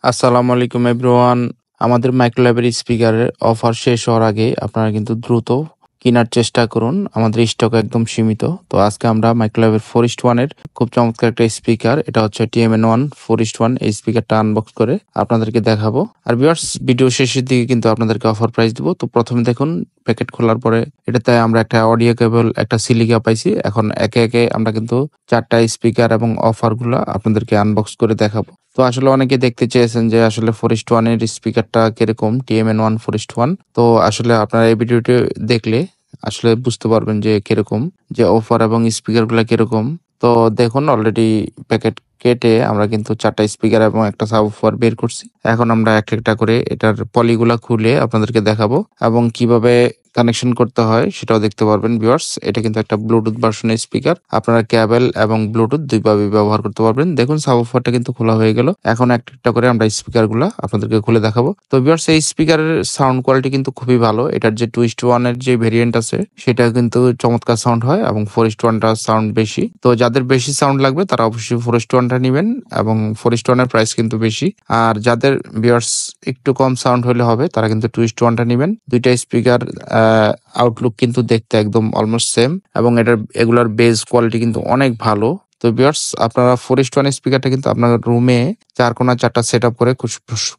আসসালামু আলাইকুম এভরিওয়ান। আমাদের মাইক্রোল্যাবের স্পিকারের অফার শেষ হওয়ার আগে আপনারা কিন্তু দ্রুত কেনার চেষ্টা করুন। আমাদের স্টক একদম সীমিত। তো আজকে আমরা মাইক্রোল্যাবের 4:1 এর খুব চমৎকার একটা স্পিকার, এটা হচ্ছে TMN1 4:1, এই স্পিকারটা আনবক্স করে আপনাদেরকে দেখাবো। আর ভিউয়ার্স, ভিডিও শেষের দিকে কিন্তু আপনাদেরকে অফার প্রাইস দিব। তো প্রথমে দেখুন, প্যাকেট খোলার পরে এটাতে আমরা একটা অডিও কেবল, একটা সিলিকা পাইছি। এখন একে একে আমরা কিন্তু 4টা স্পিকার এবং অফারগুলো আপনাদেরকে আনবক্স করে দেখাবো। তো আসলে অনেকে দেখতে চেয়েছেন যে আসলে 4:1 এর স্পিকারটা কিরকম, TMN1 4:1। তো আসলে আপনারা এই ভিডিওটি দেখলে আসলে বুঝতে পারবেন যে কিরকম, যে অফার এবং স্পিকার গুলা কিরকম। তো দেখুন, অলরেডি প্যাকেট কেটে আমরা কিন্তু 4টা স্পিকার এবং একটা সাবওুফার বের করছি। এখন আমরা একটা একটা করে এটার পলিগুলা খুলে আপনাদেরকে দেখাবো এবং কিভাবে কানেকশন করতে হয় সেটাও দেখতে পারবেন। ভিউয়ার্স, এটা কিন্তু একটা ব্লুটুথ ভার্সনের স্পিকার। আপনারা কেবল এবং ব্লুটুথ দুইভাবে ব্যবহার করতে পারবেন। দেখুন, সাবওুফারটা কিন্তু খোলা হয়ে গেল। এখন একটা একটা করে আমরা স্পিকার গুলা আপনাদেরকে খুলে দেখাবো। তো ভিউয়ার্স, এই স্পিকারের সাউন্ড কোয়ালিটি কিন্তু খুবই ভালো। এটার যে 2:1 এর যে ভেরিয়েন্ট আছে সেটা কিন্তু চমৎকার সাউন্ড হয় এবং 4:1টা সাউন্ড বেশি। তো যাদের বেশি সাউন্ড লাগবে তারা অবশ্যই 4:1টা নেবেন এবং 4:1 এর প্রাইস কিন্তু বেশি। আর যাদের ভিউয়ার্স একটু কম সাউন্ড হলে হবে তারা কিন্তু 2:1টা নেবেন। দুইটা স্পিকার আউটলুক কিন্তু দেখতে একদম অলমোস্ট সেম এবং এগুলার বেস কোয়ালিটি কিন্তু অনেক ভালো। তো ভিউয়ার্স, আপনারা 4:1 স্পিকারটা কিন্তু আপনার রুমে 4 কোণা 4টা সেট আপ করে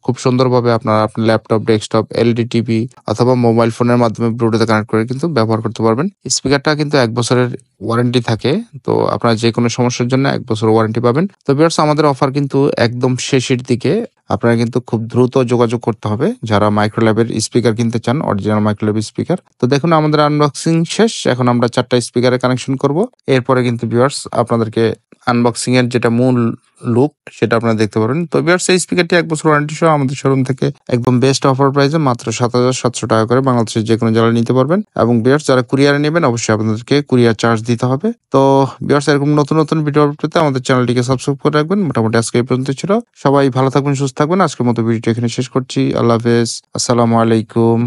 খুব সুন্দরভাবে আপনারা আপনার ল্যাপটপ, ডেস্কটপ, এলইডি টিভি অথবা মোবাইল ফোনের মাধ্যমে ব্লুটুথে কানেক্ট করে কিন্তু ব্যবহার করতে পারবেন। স্পিকারটা কিন্তু 1 বছরের ওয়ারেন্টি থাকে। তো আপনারা যে কোনো সমস্যার জন্য 1 বছর ওয়ারেন্টি পাবেন। তো ভিউয়ার্স, আমাদের অফার কিন্তু একদম শেষের দিকে। আপনারা কিন্তু খুব দ্রুত যোগাযোগ করতে হবে যারা মাইক্রোল্যাবের স্পিকার কিনতে চান, অরিজিনাল মাইক্রোল্যাব স্পিকার। তো দেখুন, আমাদের আনবক্সিং শেষ। এখন আমরা 4টা স্পিকারে কানেকশন করব। এরপরে কিন্তু ভিউয়ার্স আপনাদেরকে আনবক্সিং এর যেটা মূল লুক সেটা আপনারা দেখতে পারবেন। তো ভিউয়ার্স, এই স্পিকারটি 1 বছর ওয়ারেন্টি সহ আমাদের শোরুম থেকে একদম বেস্ট অফার প্রাইসে মাত্র 7,700 টাকা করে বাংলাদেশের যে কোনো জেলায় নিতে পারবেন। এবং ভিউয়ার্স, যারা কুরিয়ারে নেবেন অবশ্যই আপনাদেরকে কুরিয়ার চার্জ দিতে হবে। তো ভিউয়ার্স, এরকম নতুন নতুন ভিডিও আপলোড পেতে আমাদের চ্যানেলটিকে সাবস্ক্রাইব করে রাখবেন। মোটামুটি আজকে এই পর্যন্ত ছিল। সবাই ভালো থাকবেন, সুস্থ থাকবেন। আজকের মতো ভিডিওটি এখানে শেষ করছি। আল্লাহ হাফেজ, আসসালামু আলাইকুম।